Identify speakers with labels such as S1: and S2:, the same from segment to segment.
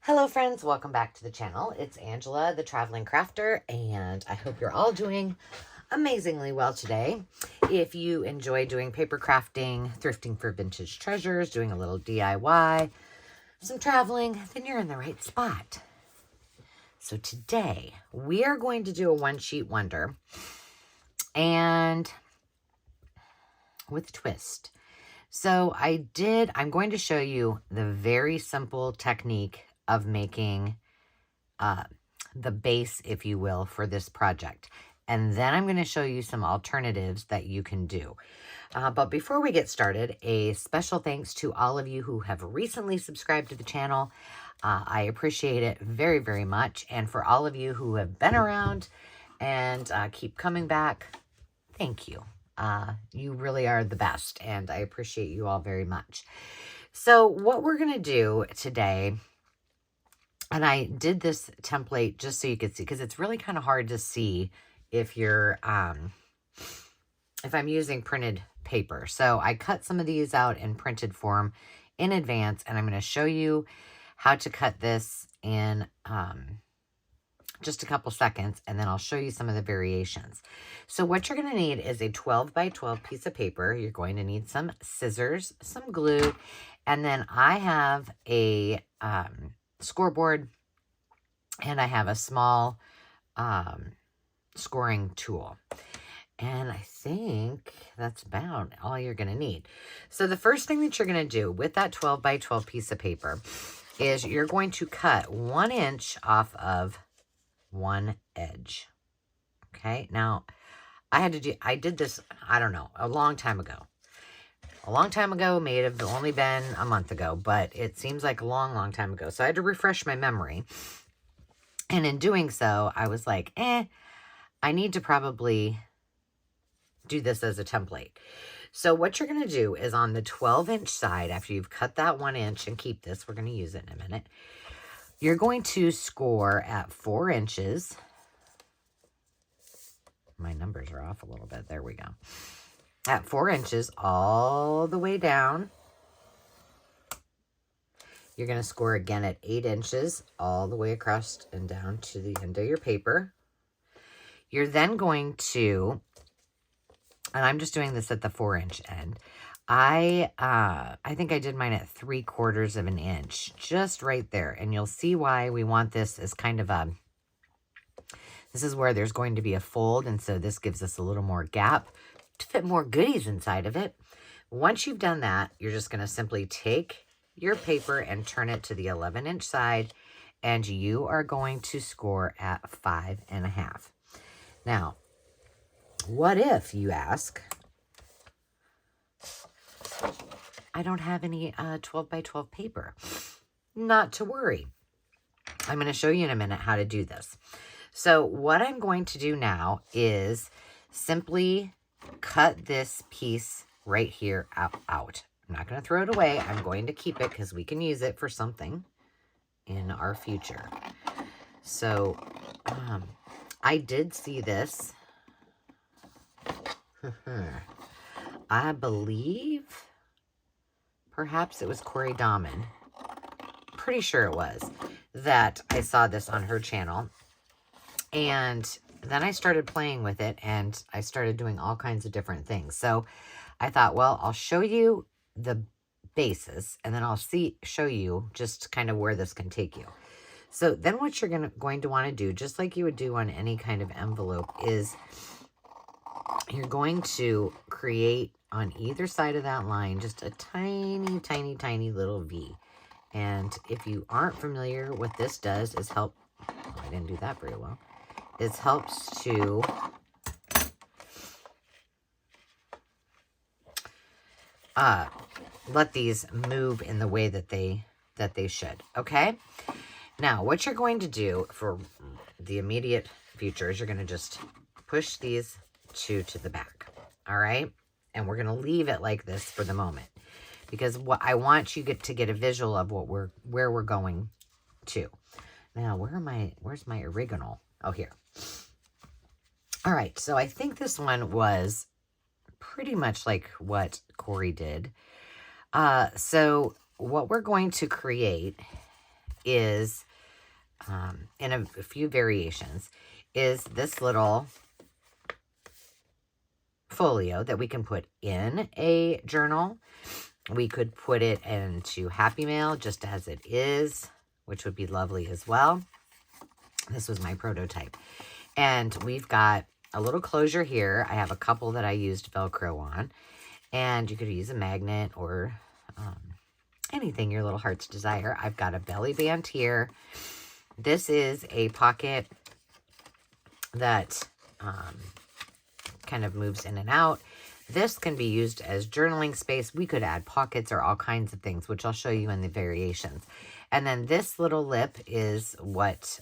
S1: Hello friends, welcome back to the channel. It's Angela, the Traveling Crafter, and I hope you're all doing amazingly well today. If you enjoy doing paper crafting, thrifting for vintage treasures, doing a little DIY, some traveling, then you're in the right spot. So today we are going to do a one-sheet wonder, and with a twist. So I'm going to show you the very simple technique of making the base, if you will, for this project. And then I'm going to show you some alternatives that you can do. But before we get started, a special thanks to all of you who have recently subscribed to the channel. I appreciate it very, very much. And for all of you who have been around and keep coming back, thank you. You really are the best, and I appreciate you all very much. So what we're going to do today, and I did this template just so you could see, because it's really kind of hard to see if you're, if I'm using printed paper. So I cut some of these out in printed form in advance, and I'm going to show you how to cut this in just a couple seconds, and then I'll show you some of the variations. So what you're going to need is a 12 by 12 piece of paper. You're going to need some scissors, some glue, and then I have a scoreboard, and I have a small scoring tool. And I think that's about all you're going to need. So the first thing that you're going to do with that 12 by 12 piece of paper is you're going to cut 1 inch off of one edge. Okay, now I did this, I don't know, a long time ago. A long time ago, may have only been a month ago, but it seems like a long, long time ago. So I had to refresh my memory. And in doing so, I was like, I need to probably do this as a template. So what you're going to do is on the 12-inch side, after you've cut that 1 inch, and keep this, we're going to use it in a minute, you're going to score at 4 inches. My numbers are off a little bit. There we go. At 4 inches all the way down. You're going to score again at 8 inches all the way across and down to the end of your paper. You're then going to, and I'm just doing this at the 4-inch end. I think I did mine at 3/4 of an inch, just right there. And you'll see why we want this as kind of a, this is where there's going to be a fold. And so this gives us a little more gap to fit more goodies inside of it. Once you've done that, you're just going to simply take your paper and turn it to the 11-inch side. And you are going to score at 5.5. Now, what if, you ask, I don't have any 12 by 12 paper? Not to worry. I'm going to show you in a minute how to do this. So what I'm going to do now is simply cut this piece right here out. I'm not going to throw it away. I'm going to keep it because we can use it for something in our future. So I did see this. I believe perhaps it was Corey Dahman. Pretty sure it was that I saw this on her channel. And then I started playing with it, and I started doing all kinds of different things. So I thought, well, I'll show you the basis, and then I'll show you just kind of where this can take you. So then what you're going to want to do, just like you would do on any kind of envelope, is you're going to create on either side of that line just a tiny, tiny, tiny little V. And if you aren't familiar, what this does is help, oh, I didn't do that very well. It helps to let these move in the way that they should. Okay. Now, what you're going to do for the immediate future is you're going to just push these two to the back. All right. And we're going to leave it like this for the moment, because what I want you to get a visual of where we're going to. Now, where's my original? Oh, here. All right. So I think this one was pretty much like what Corey did. So what we're going to create is, in a few variations, is this little folio that we can put in a journal. We could put it into Happy Mail just as it is, which would be lovely as well. This was my prototype. And we've got a little closure here. I have a couple that I used Velcro on. And you could use a magnet or anything your little heart's desire. I've got a belly band here. This is a pocket that kind of moves in and out. This can be used as journaling space. We could add pockets or all kinds of things, which I'll show you in the variations. And then this little lip is what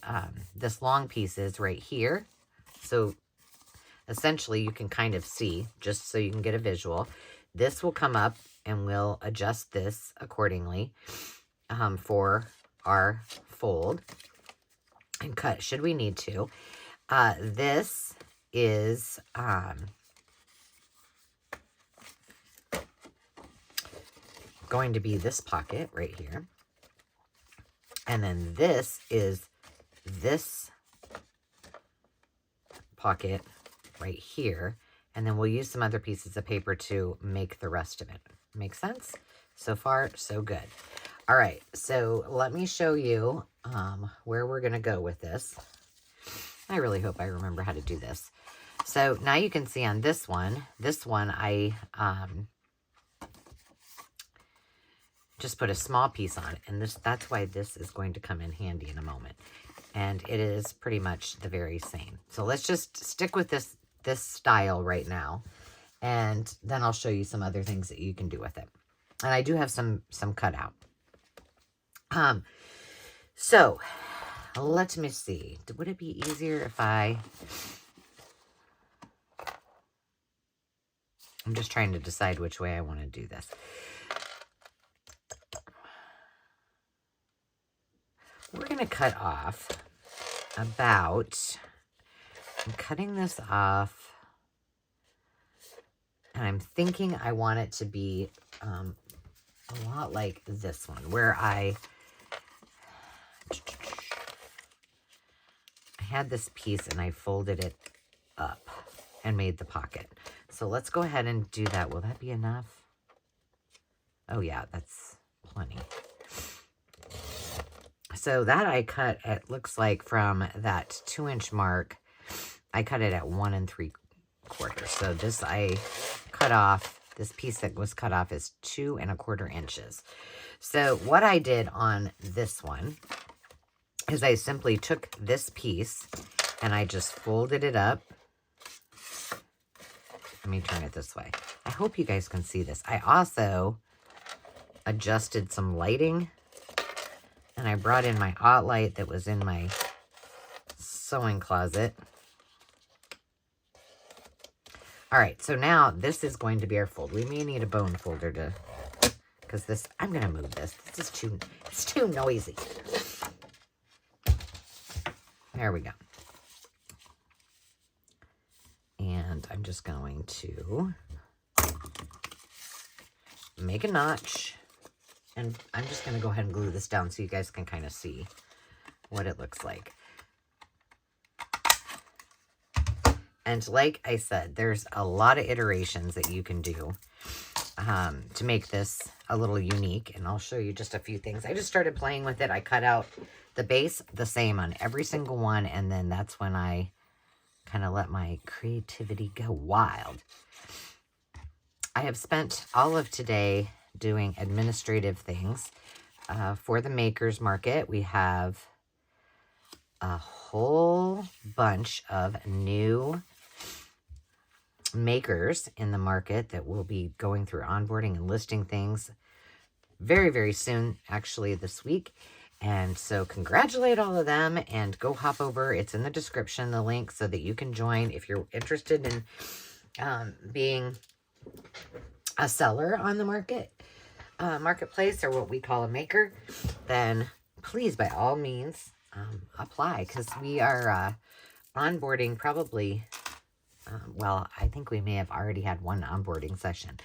S1: this long piece is right here. So essentially you can kind of see, just so you can get a visual. This will come up and we'll adjust this accordingly for our fold and cut should we need to. This is going to be this pocket right here. And then this is this pocket right here. And then we'll use some other pieces of paper to make the rest of it. Make sense? So far, so good. All right, so let me show you where we're going to go with this. I really hope I remember how to do this. So now you can see on this one I just put a small piece on it. And that's why this is going to come in handy in a moment. And it is pretty much the very same. So let's just stick with this style right now. And then I'll show you some other things that you can do with it. And I do have some cut out. So let me see. Would it be easier if I'm just trying to decide which way I want to do this. We're going to cut off about, I'm cutting this off, and I'm thinking I want it to be a lot like this one, where I had this piece and I folded it up and made the pocket. So let's go ahead and do that. Will that be enough? Oh yeah, that's plenty. So that I cut, it looks like from that 2-inch mark, I cut it at 1 3/4. So this I cut off, this piece that was cut off is 2 1/4 inches. So what I did on this one is I simply took this piece and I just folded it up. Let me turn it this way. I hope you guys can see this. I also adjusted some lighting. And I brought in my ot light that was in my sewing closet. All right, so now this is going to be our fold. We may need a bone folder to, because this, I'm going to move this. This is it's too noisy. There we go. And I'm just going to make a notch. And I'm just going to go ahead and glue this down so you guys can kind of see what it looks like. And like I said, there's a lot of iterations that you can do to make this a little unique. And I'll show you just a few things. I just started playing with it. I cut out the base the same on every single one. And then that's when I kind of let my creativity go wild. I have spent all of today doing administrative things for the makers market. We have a whole bunch of new makers in the market that will be going through onboarding and listing things very, very soon, actually this week. And so congratulate all of them and go hop over. It's in the description, the link, so that you can join if you're interested in being a seller on the marketplace, or what we call a maker. Then please, by all means, apply, because we are onboarding probably, well, I think we may have already had one onboarding session,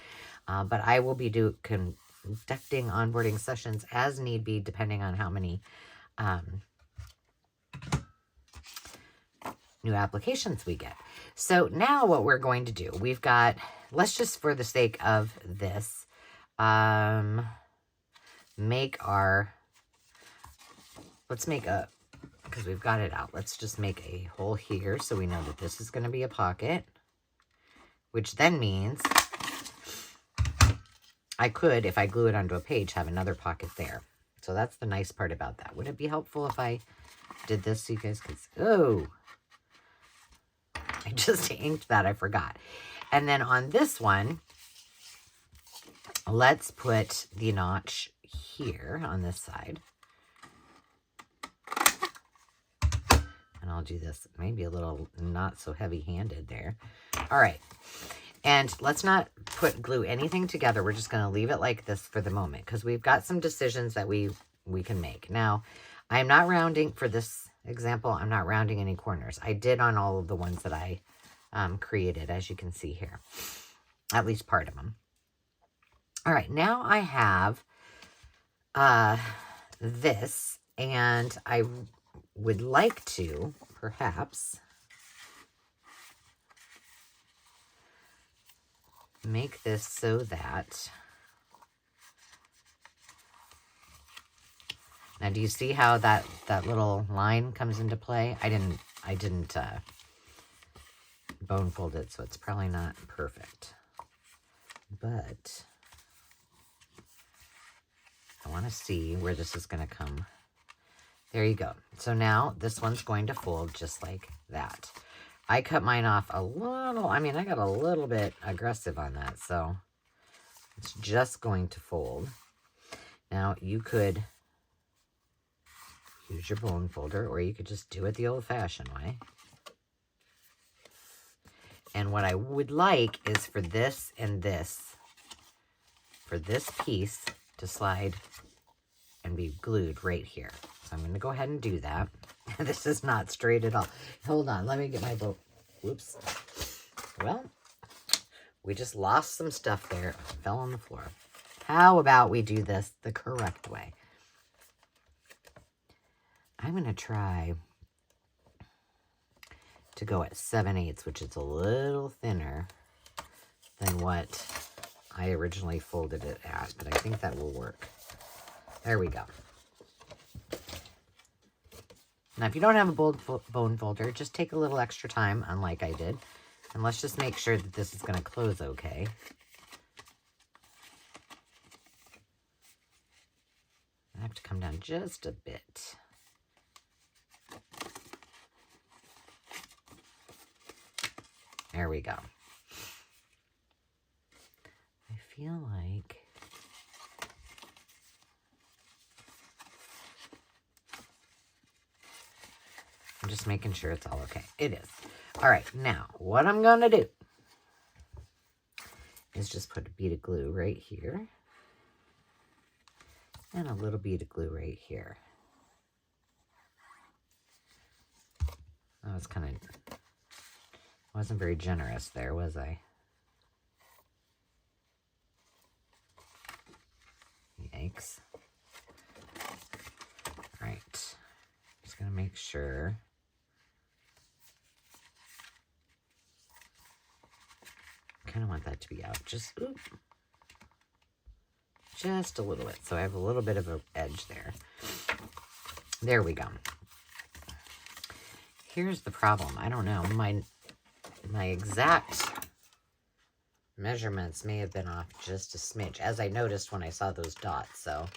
S1: but I will be conducting onboarding sessions as need be, depending on how many new applications we get. So now what we're going to do, we've got, let's just for the sake of this, let's make a, because we've got it out, let's just make a hole here so we know that this is going to be a pocket, which then means I could, if I glue it onto a page, have another pocket there. So that's the nice part about that. Would it be helpful if I did this so you guys could see? Oh, I just inked that, I forgot. And then on this one, let's put the notch here on this side. And I'll do this maybe a little not so heavy-handed there. All right. And let's not glue anything together. We're just going to leave it like this for the moment because we've got some decisions that we can make. Now, I'm not rounding, for this example, I'm not rounding any corners. I did on all of the ones that I created, as you can see here. At least part of them. All right, now I have this, and I would like to, perhaps, make this so that, now do you see how that little line comes into play? I didn't bone fold it, so it's probably not perfect, but I want to see where this is going to come. There you go. So now this one's going to fold just like that. I cut mine off a little, I mean, I got a little bit aggressive on that, so it's just going to fold. Now, you could use your bone folder, or you could just do it the old-fashioned way. And what I would like is for this and this, for this piece to slide and be glued right here. So I'm going to go ahead and do that. This is not straight at all. Hold on, let me get my boat. Whoops. Well, we just lost some stuff there. Fell on the floor. How about we do this the correct way? I'm going to try to go at 7/8, which is a little thinner than what I originally folded it at, but I think that will work. There we go. Now, if you don't have a bone folder, just take a little extra time, unlike I did. And let's just make sure that this is going to close okay. I have to come down just a bit. There we go. I feel like I'm just making sure it's all okay. It is. All right, now what I'm going to do is just put a bead of glue right here and a little bead of glue right here. That was kind of, wasn't very generous there, was I? Yikes. All right, just going to make sure. Kind of want that to be out just a little bit, so I have a little bit of an edge there. There we go. Here's the problem. I don't know, my exact measurements may have been off just a smidge, as I noticed when I saw those dots. So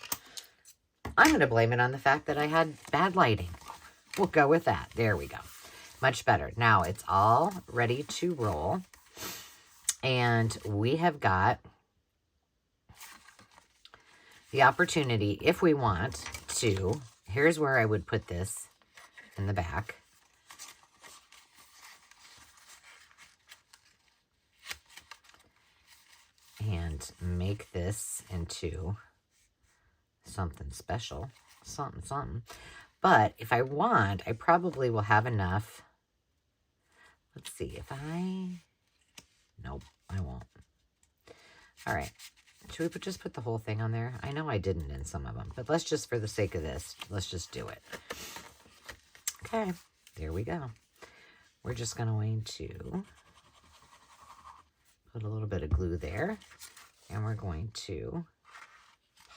S1: I'm going to blame it on the fact that I had bad lighting. We'll go with that. There we go. Much better. Now it's all ready to roll. And we have got the opportunity, if we want to, here's where I would put this in the back. And make this into something special, something. But if I want, I probably will have enough. Let's see, if I... Nope, I won't. All right, Should we just put the whole thing on there? I know I didn't in some of them, but let's just, for the sake of this, let's just do it. Okay, there we go. We're just going to put a little bit of glue there, and we're going to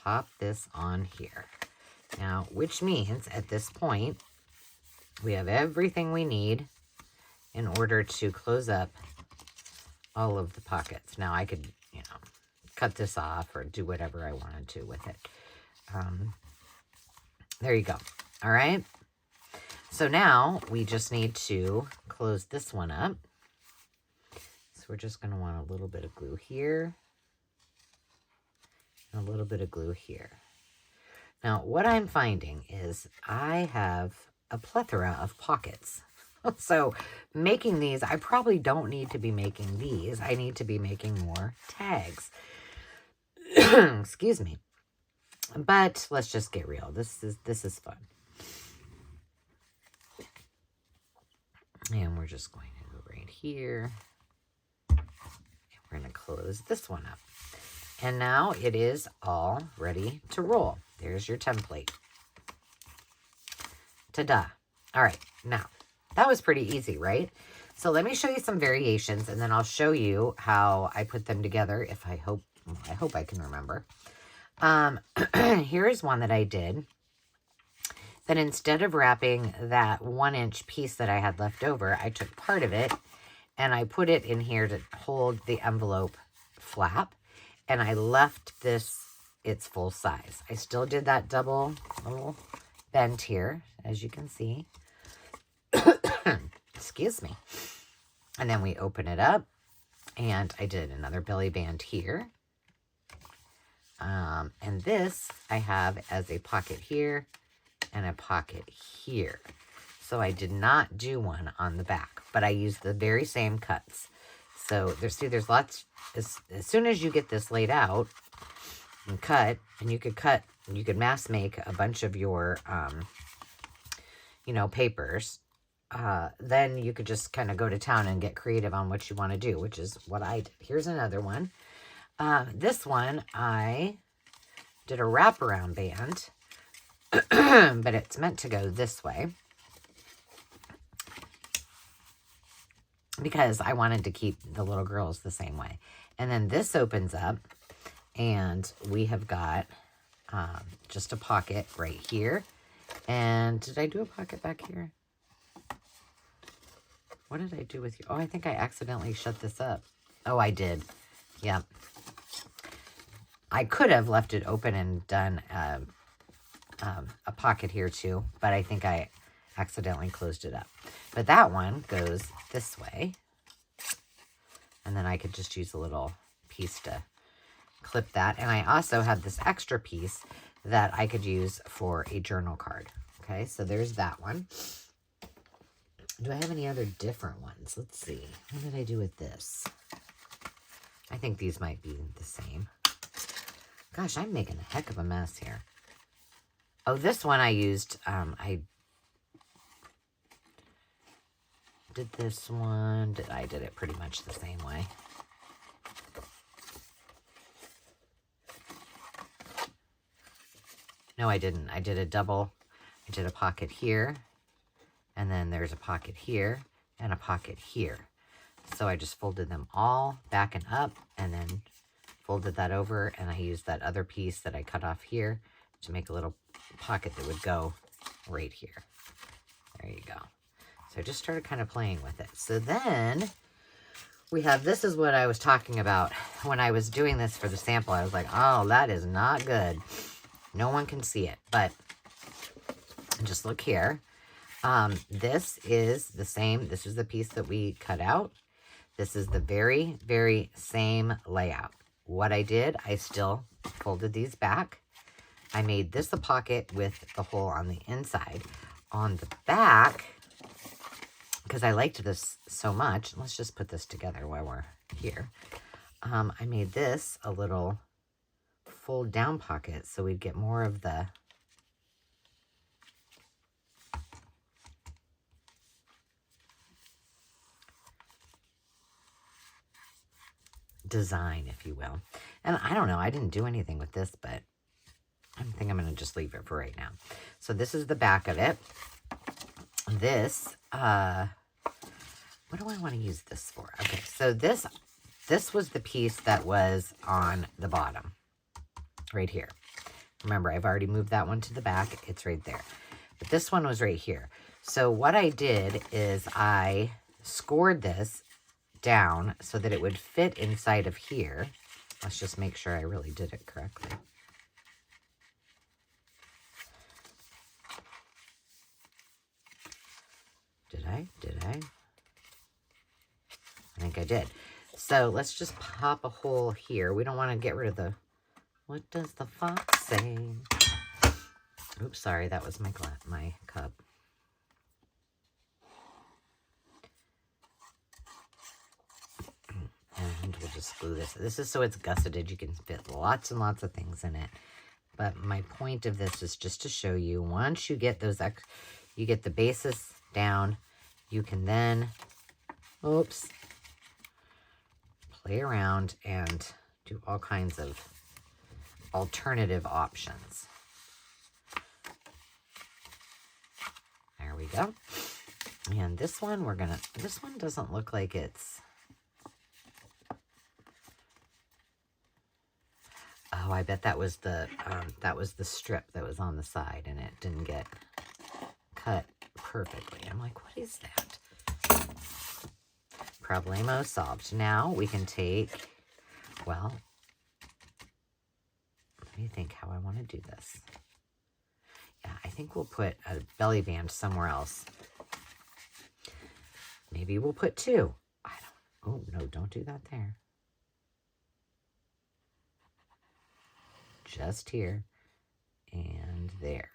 S1: pop this on here. Now, which means at this point, we have everything we need in order to close up all of the pockets. Now, I could, you know, cut this off or do whatever I wanted to with it. There you go. All right. So now we just need to close this one up. So we're just going to want a little bit of glue here and a little bit of glue here. Now, what I'm finding is I have a plethora of pockets. So making these, I probably don't need to be making these. I need to be making more tags. Excuse me. But let's just get real. This is fun. And we're just going to go right here. And we're going to close this one up. And now it is all ready to roll. There's your template. Ta-da. All right, now that was pretty easy, right? So let me show you some variations, and then I'll show you how I put them together. If I hope I can remember. Here is one that I did. Then instead of wrapping that 1-inch piece that I had left over, I took part of it and I put it in here to hold the envelope flap, and I left this its full size. I still did that double little bend here, as you can see. Excuse me. And then we open it up, and I did another belly band here. And this I have as a pocket here and a pocket here. So I did not do one on the back, but I used the very same cuts. So there's lots, as soon as you get this laid out and cut, and you could mass make a bunch of your, you know, papers. Then you could just kind of go to town and get creative on what you want to do, which is what I did. Here's another one. This one, I did a wraparound band, but it's meant to go this way because I wanted to keep the little girls the same way. And then this opens up, and we have got just a pocket right here. And did I do a pocket back here? What did I do with you? Oh, I think I accidentally shut this up. Oh, I did. Yep. I could have left it open and done a pocket here too, but I think I accidentally closed it up. But that one goes this way. And then I could just use a little piece to clip that. And I also have this extra piece that I could use for a journal card. Okay, so there's that one. Do I have any other different ones? Let's see. What did I do with this? I think these might be the same. Gosh, I'm making a heck of a mess here. Oh, this one I used, I did this one. I did it pretty much the same way. No, I didn't. I did a double. I did a pocket here. And then there's a pocket here and a pocket here. So I just folded them all back and up, and then folded that over, and I used that other piece that I cut off here to make a little pocket that would go right here. There you go. So I just started kind of playing with it. So then we have, this is what I was talking about when I was doing this for the sample. I was like, oh, that is not good. No one can see it, but just look here. This is the same. This is the piece that we cut out. This is the very, very same layout. What I did, I still folded these back. I made this a pocket with the hole on the inside. On the back, because I liked this so much, let's just put this together while we're here. I made this a little fold down pocket so we'd get more of the design, if you will. And I don't know, I didn't do anything with this, but I think I'm going to just leave it for right now. So this is the back of it. This, what do I want to use this for? Okay, so this was the piece that was on the bottom, right here. Remember, I've already moved that one to the back. It's right there. But this one was right here. So what I did is I scored this down so that it would fit inside of here. Let's just make sure I really did it correctly. Did I? I think I did. So let's just pop a hole here. We don't want to get rid of the, what does the fox say? Oops, sorry, that was my cup. And we'll just glue this. This is so it's gusseted. You can fit lots and lots of things in it. But my point of this is just to show you, once you get those, you get the basis down, you can then, oops, play around and do all kinds of alternative options. There we go. And this one, this one doesn't look like it's, oh, I bet that was the strip that was on the side and it didn't get cut perfectly. I'm like, what is that? Problemo solved. Now we can take, well, let me think how I want to do this. Yeah, I think we'll put a belly band somewhere else. Maybe we'll put two. Oh, no, don't do that there. Just here and there.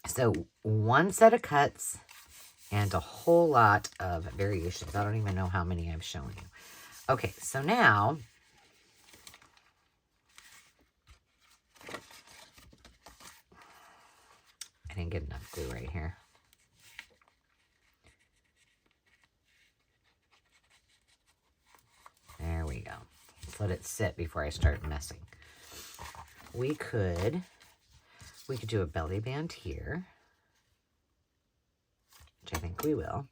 S1: So one set of cuts and a whole lot of variations. I don't even know how many I've shown you. Okay, so now I didn't get enough glue right here. There we go. Let's let it sit before I start messing. We could do a belly band here, which I think we will.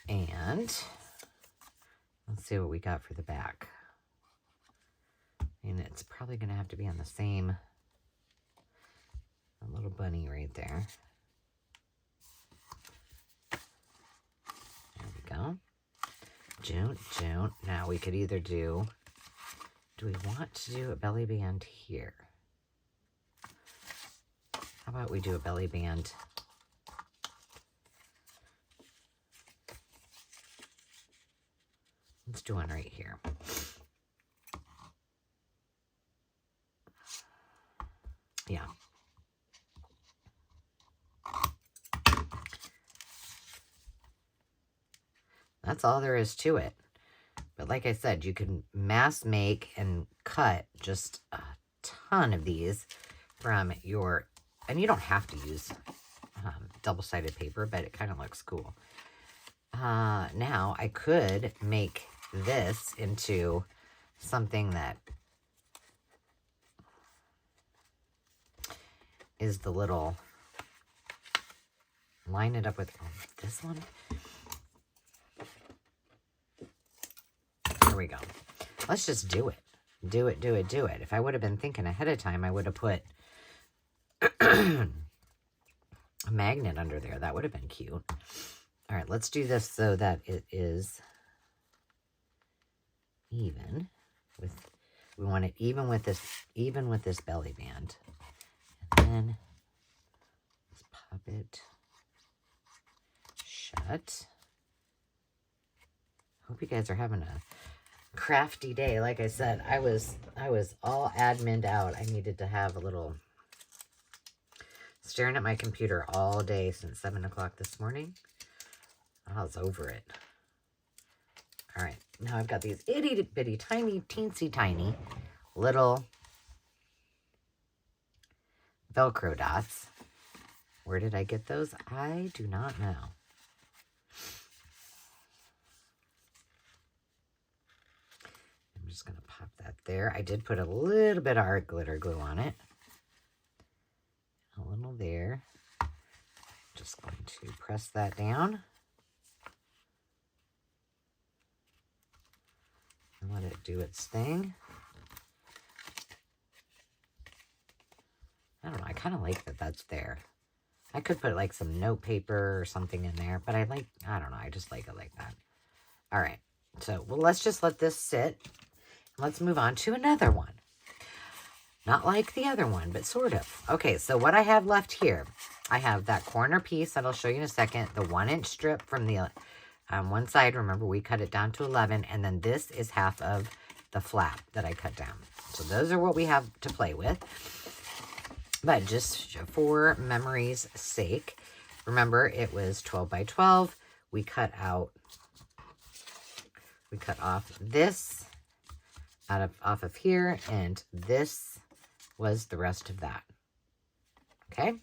S1: And let's see what we got for the back. And it's probably going to have to be on the same, a little bunny right there. There we go. June. Now we could either do we want to do a belly band here? How about we do a belly band? Let's do one right here. Yeah. That's all there is to it. But like I said, you can mass make and cut just a ton of these from your, and you don't have to use double-sided paper, but it kind of looks cool. Now I could make this into something that is the little, line it up with this one. There we go. Let's just do it. Do it. If I would have been thinking ahead of time, I would have put a magnet under there. That would have been cute. All right, let's do this so that it is even with, we want it even with this belly band. And then let's pop it shut. Hope you guys are having a crafty day. Like I said, I was all admined out. I needed to have a little, staring at my computer all day since 7 o'clock this morning. I was over it. All right, now I've got these itty bitty tiny teensy tiny little Velcro dots. Where did I get those? I do not know. just going to pop that there. I did put a little bit of art glitter glue on it. A little there. Just going to press that down. And let it do its thing. I don't know. I kind of like that that's there. I could put like some note paper or something in there, but I don't know. I just like it like that. All right. So, well, let's just let this sit. Let's move on to another one. Not like the other one, but sort of. Okay, so what I have left here, I have that corner piece that I'll show you in a second, the 1-inch strip from the one side. Remember, we cut it down to 11, and then this is half of the flap that I cut down. So those are what we have to play with. But just for memory's sake, remember it was 12 by 12. We cut off this off of here, and this was the rest of that. Okay?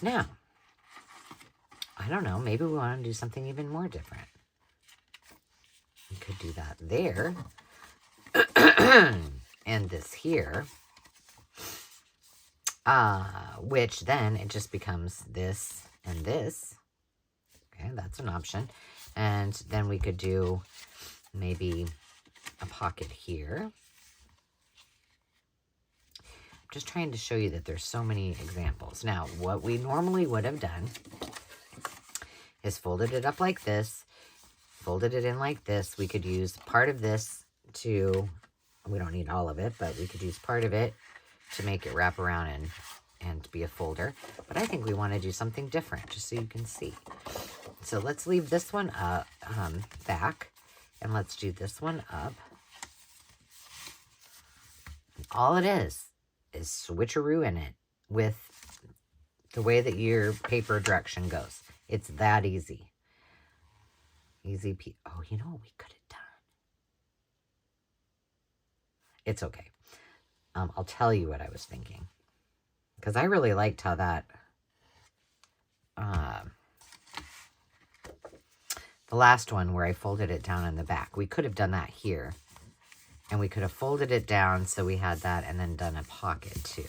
S1: Now, I don't know, maybe we want to do something even more different. We could do that there. And this here. Which then it just becomes this and this. Okay, that's an option. And then we could do maybe a pocket here. I'm just trying to show you that there's so many examples. Now, what we normally would have done is folded it up like this, folded it in like this. We could use part of this to, we don't need all of it, but we could use part of it to make it wrap around and be a folder. But I think we want to do something different, just so you can see. So let's leave this one up, back, and let's do this one up. And all it is switcheroo in it with the way that your paper direction goes. It's that easy. Easy. Oh, you know what we could have done? It's okay. I'll tell you what I was thinking. Because I really liked how that... the last one where I folded it down in the back. We could have done that here. And we could have folded it down so we had that and then done a pocket too.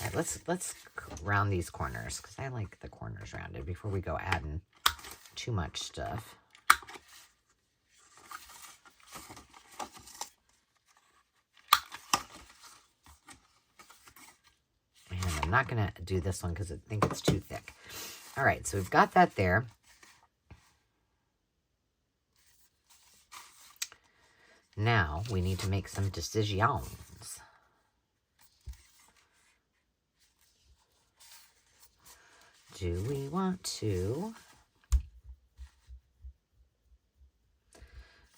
S1: All right, let's round these corners because I like the corners rounded before we go adding too much stuff. I'm not going to do this one because I think it's too thick. All right, so we've got that there. Now we need to make some decisions. Do we want to?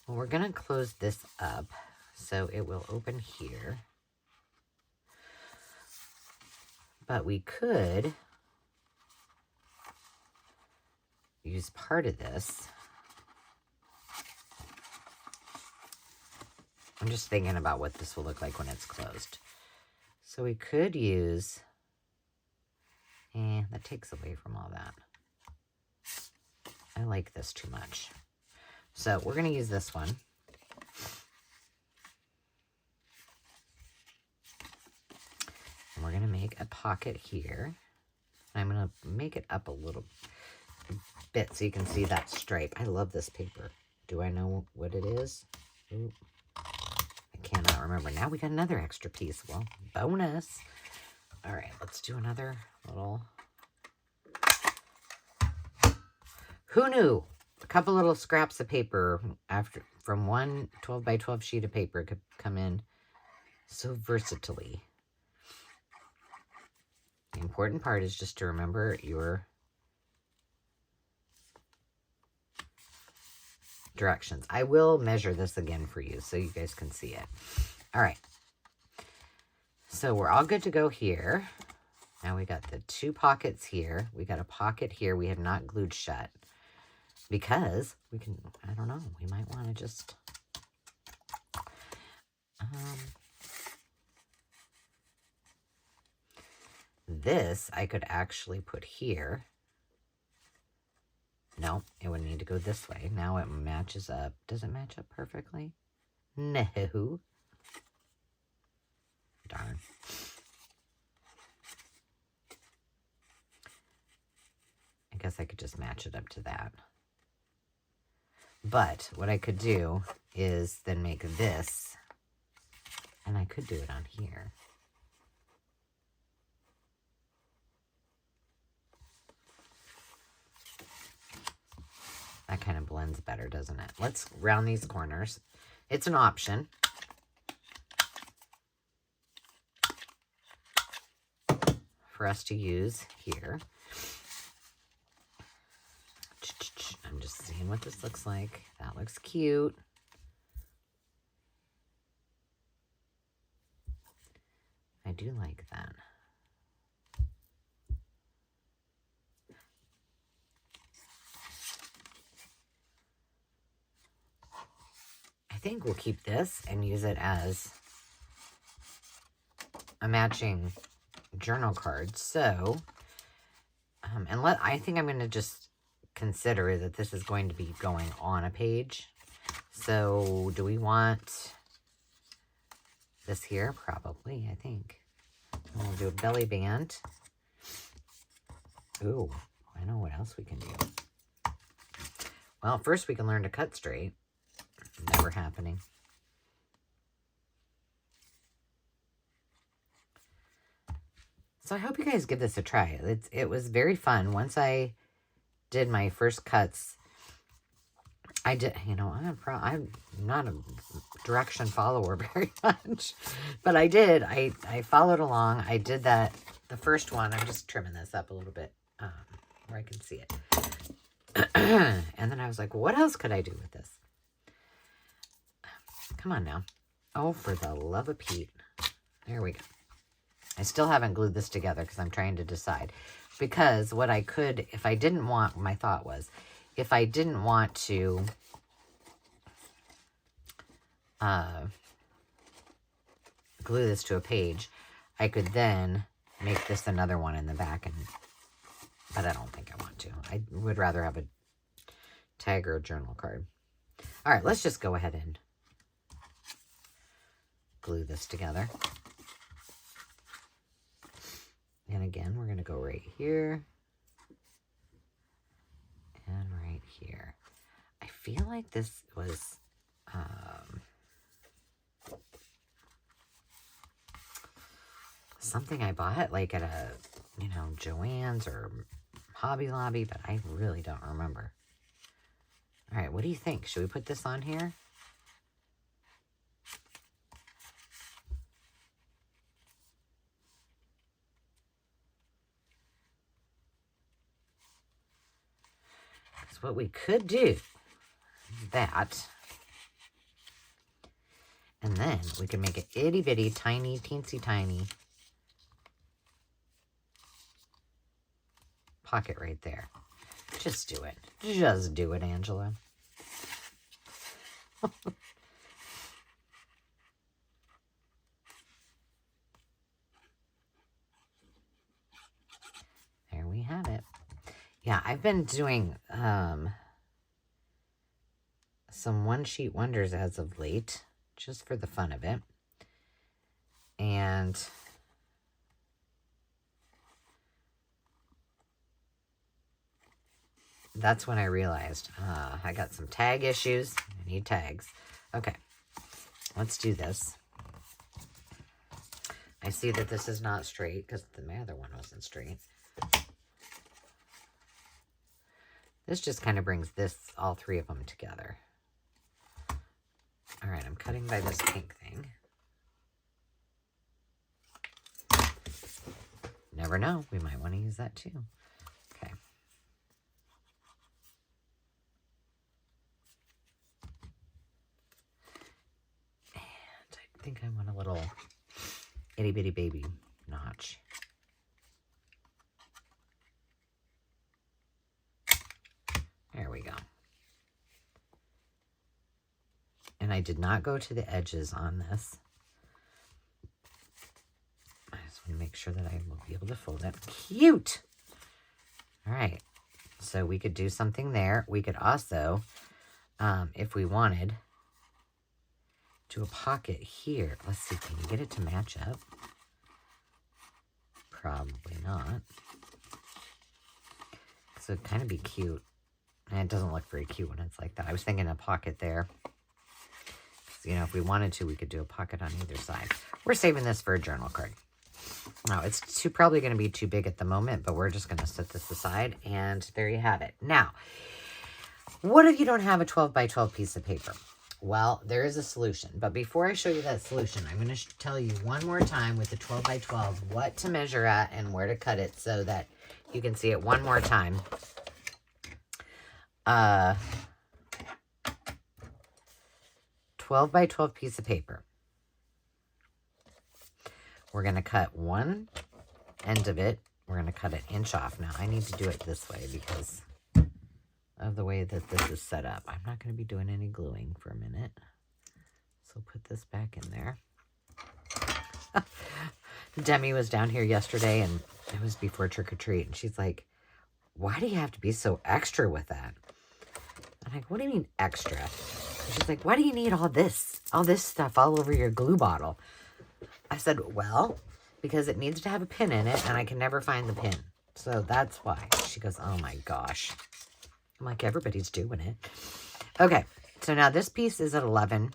S1: Well, we're going to close this up so it will open here. But we could use part of this. I'm just thinking about what this will look like when it's closed. So we could use, that takes away from all that. I like this too much. So we're going to use this one. And we're going to make a pocket here. I'm going to make it up a little bit so you can see that stripe. I love this paper. Do I know what it is? Ooh. I cannot remember. Now we got another extra piece. Well, bonus. All right, let's do another little... Who knew? A couple little scraps of paper from one 12 by 12 sheet of paper could come in so versatilely. The important part is just to remember your directions. I will measure this again for you so you guys can see it. All right. So we're all good to go here. Now we got the two pockets here. We got a pocket here we have not glued shut because we can, I don't know, we might want to just, this I could actually put here. No, it would need to go this way. Now it matches up. Does it match up perfectly? No. Darn. I guess I could just match it up to that. But what I could do is then make this, and I could do it on here. That kind of blends better, doesn't it? Let's round these corners. It's an option. For us to use here. I'm just seeing what this looks like. That looks cute. I do like that. I think we'll keep this and use it as a matching journal card. So, I think I'm going to just consider that this is going to be going on a page. So, do we want this here? Probably, I think. I'm going to do a belly band. Ooh, I know what else we can do. Well, first we can learn to cut straight. Never happening. So I hope you guys give this a try. It was very fun. Once I did my first cuts, I did, you know, I'm not a direction follower very much, but I did. I followed along. I did that, the first one. I'm just trimming this up a little bit where I can see it. And then I was like, what else could I do with this? Come on now. Oh, for the love of Pete. There we go. I still haven't glued this together because I'm trying to decide. Because what I could, if I didn't want, my thought was, if I didn't want to glue this to a page, I could then make this another one in the back. But I don't think I want to. I would rather have a tag or a journal card. All right, let's just go ahead and glue this together. And again, we're going to go right here and right here. I feel like this was something I bought like at a, you know, Joann's or Hobby Lobby, but I really don't remember. All right, what do you think? Should we put this on here? What we could do is that, and then we can make an itty bitty tiny teensy tiny pocket right there. Just do it. Just do it, Angela. There we have it. Yeah, I've been doing some one-sheet wonders as of late, just for the fun of it. And that's when I realized I got some tag issues. I need tags. Okay, let's do this. I see that this is not straight because my other one wasn't straight. This just kind of brings all three of them together. All right, I'm cutting by this pink thing. Never know, we might want to use that too. Okay. And I think I want a little itty bitty baby notch. There we go. And I did not go to the edges on this. I just want to make sure that I will be able to fold it. Cute! All right. So we could do something there. We could also, if we wanted, do a pocket here. Let's see, can you get it to match up? Probably not. So it'd kind of be cute. And it doesn't look very cute when it's like that. I was thinking a pocket there. So, you know, if we wanted to, we could do a pocket on either side. We're saving this for a journal card. Now, it's probably going to be too big at the moment, but we're just going to set this aside, and there you have it. Now, what if you don't have a 12 by 12 piece of paper? Well, there is a solution, but before I show you that solution, I'm going to tell you one more time with the 12 by 12 what to measure at and where to cut it so that you can see it one more time. 12 by 12 piece of paper. We're going to cut one end of it. We're going to cut an inch off. Now, I need to do it this way because of the way that this is set up. I'm not going to be doing any gluing for a minute. So put this back in there. Demi was down here yesterday, and it was before trick-or-treat, and she's like, why do you have to be so extra with that? I'm like, what do you mean extra? And she's like, why do you need all this stuff all over your glue bottle? I said, well, because it needs to have a pin in it, and I can never find the pin. So that's why. She goes, oh my gosh. I'm like, everybody's doing it. Okay, so now this piece is at 11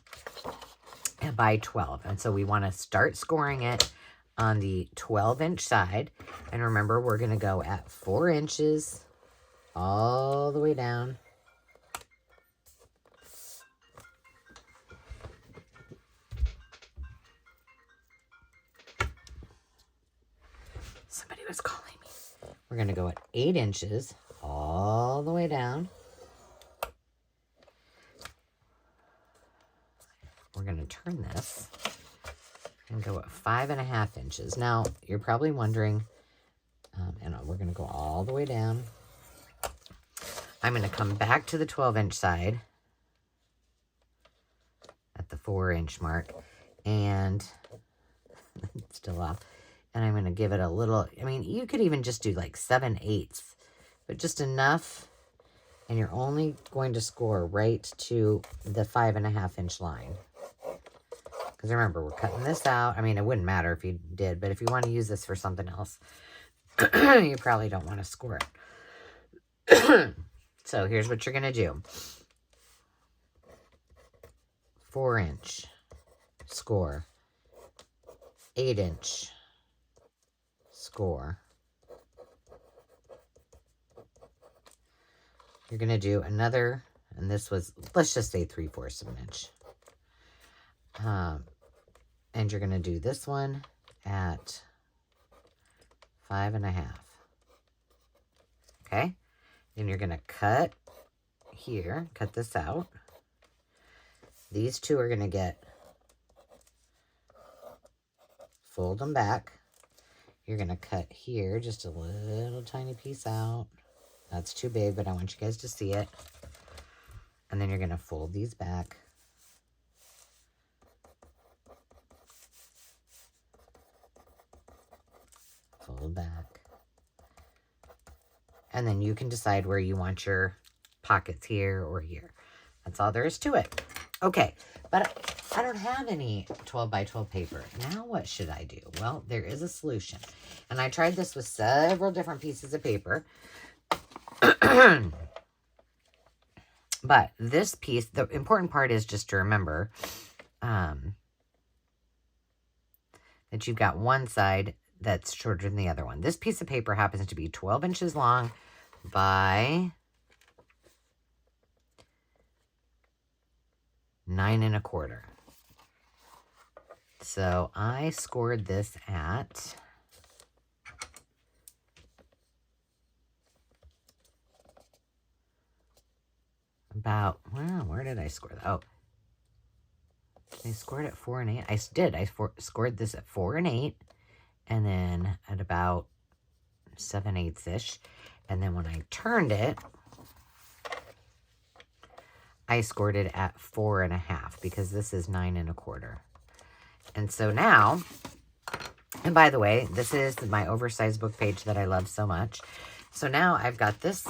S1: by 12. And so we want to start scoring it on the 12-inch side. And remember, we're going to go at 4 inches all the way down. Somebody was calling me. We're going to go at 8 inches all the way down. We're going to turn this and go at 5.5 inches. Now, you're probably wondering, and we're going to go all the way down. I'm going to come back to the 12-inch side at the 4-inch mark, and it's still off. And I'm going to give it a little, I mean, you could even just do like 7/8, but just enough. And you're only going to score right to the 5.5-inch line. Because remember, we're cutting this out. I mean, it wouldn't matter if you did, but if you want to use this for something else, you probably don't want to score it. So here's what you're going to do. 4-inch, score. 8-inch, score. You're going to do another, and this was, let's just say 3/4 of an inch. And you're going to do this one at 5.5. Okay? Then you're going to cut here, cut this out. These two are going to get, fold them back. You're going to cut here just a little tiny piece out. That's too big, but I want you guys to see it. And then you're going to fold these back. Fold back. And then you can decide where you want your pockets, here or here. That's all there is to it. Okay, but I don't have any 12 by 12 paper. Now what should I do? Well, there is a solution. And I tried this with several different pieces of paper. But this piece, the important part is just to remember that you've got one side that's shorter than the other one. This piece of paper happens to be 12 inches long by 9 1/4. So I scored this at about, well, where did I score that? Oh, I scored at 4 and 8. I did. I scored this at 4 and 8, and then at about 7/8-ish. And then when I turned it, I scored it at 4.5 because this is 9 1/4. And so now, and by the way, this is my oversized book page that I love so much. So now I've got this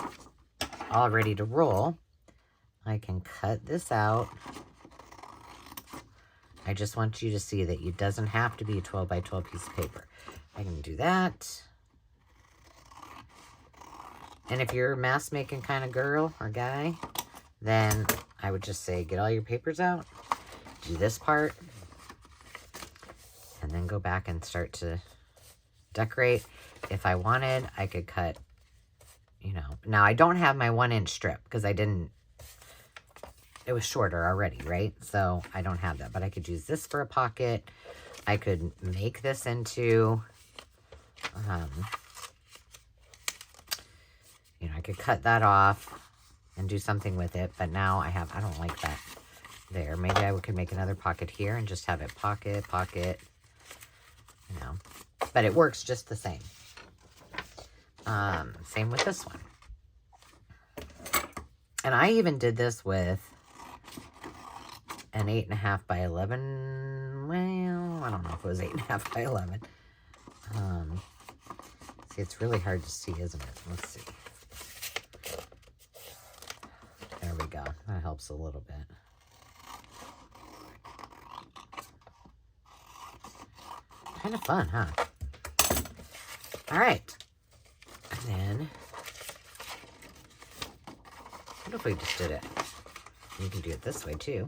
S1: all ready to roll, I can cut this out. I just want you to see that it doesn't have to be a 12 by 12 piece of paper. I can do that. And if you're a mask making kind of girl or guy, then I would just say, get all your papers out, do this part, and then go back and start to decorate. If I wanted, I could cut, you know. Now, I don't have my 1-inch strip because I didn't, it was shorter already, right? So I don't have that, but I could use this for a pocket. I could make this into, you know, I could cut that off and do something with it, but now I don't like that there. Maybe I could make another pocket here and just have it pocket, you know, but it works just the same. Same with this one. And I even did this with an 8.5 by 11. Well, I don't know if it was 8.5 by 11. See, it's really hard to see, isn't it? Let's see. There we go. That helps a little bit. Kind of fun, huh? All right. And then, what if we just did it? You can do it this way too.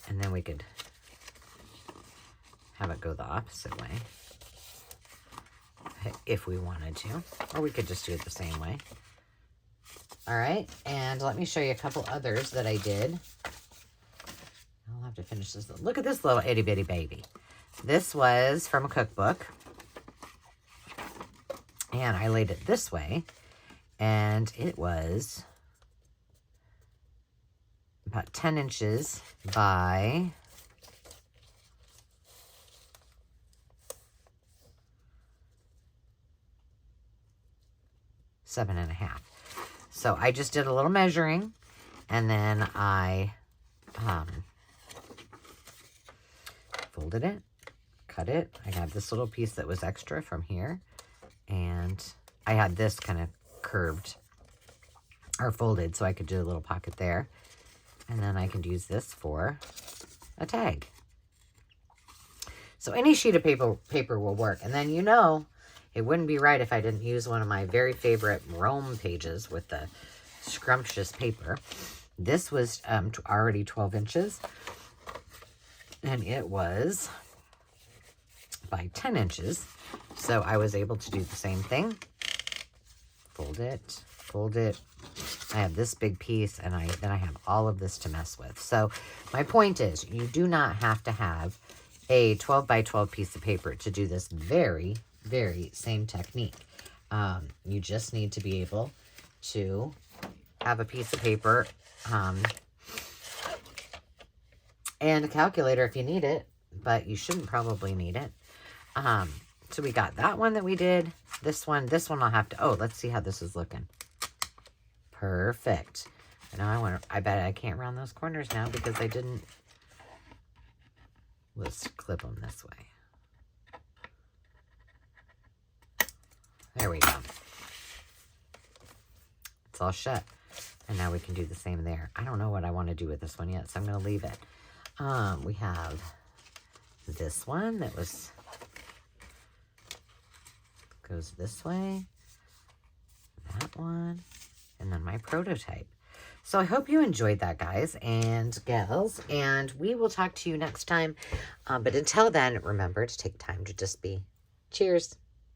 S1: And then we could have it go the opposite way if we wanted to, or we could just do it the same way. All right, and let me show you a couple others that I did. I'll have to finish this. Look at this little itty bitty baby. This was from a cookbook, and I laid it this way, and it was about 10 inches by 7.5. So I just did a little measuring, and then I folded it, cut it. I got this little piece that was extra from here, and I had this kind of curved or folded so I could do a little pocket there. And then I could use this for a tag. So any sheet of paper will work. And then, you know, it wouldn't be right if I didn't use one of my very favorite Rome pages with the scrumptious paper. This was already 12 inches. And it was by 10 inches. So I was able to do the same thing. Fold it, fold it. I have this big piece, and then I have all of this to mess with. So my point is, you do not have to have a 12 by 12 piece of paper to do this very, very same technique. You just need to be able to have a piece of paper and a calculator if you need it, but you shouldn't probably need it. So we got that one that we did. This one I'll have to, let's see how this is looking. Perfect. And now I bet I can't round those corners now because I didn't. Let's clip them this way. There we go. It's all shut. And now we can do the same there. I don't know what I want to do with this one yet, so I'm going to leave it. We have this one that goes this way. That one. And then my prototype. So I hope you enjoyed that, guys and gals. And we will talk to you next time. But until then, remember to take time to just be. Cheers.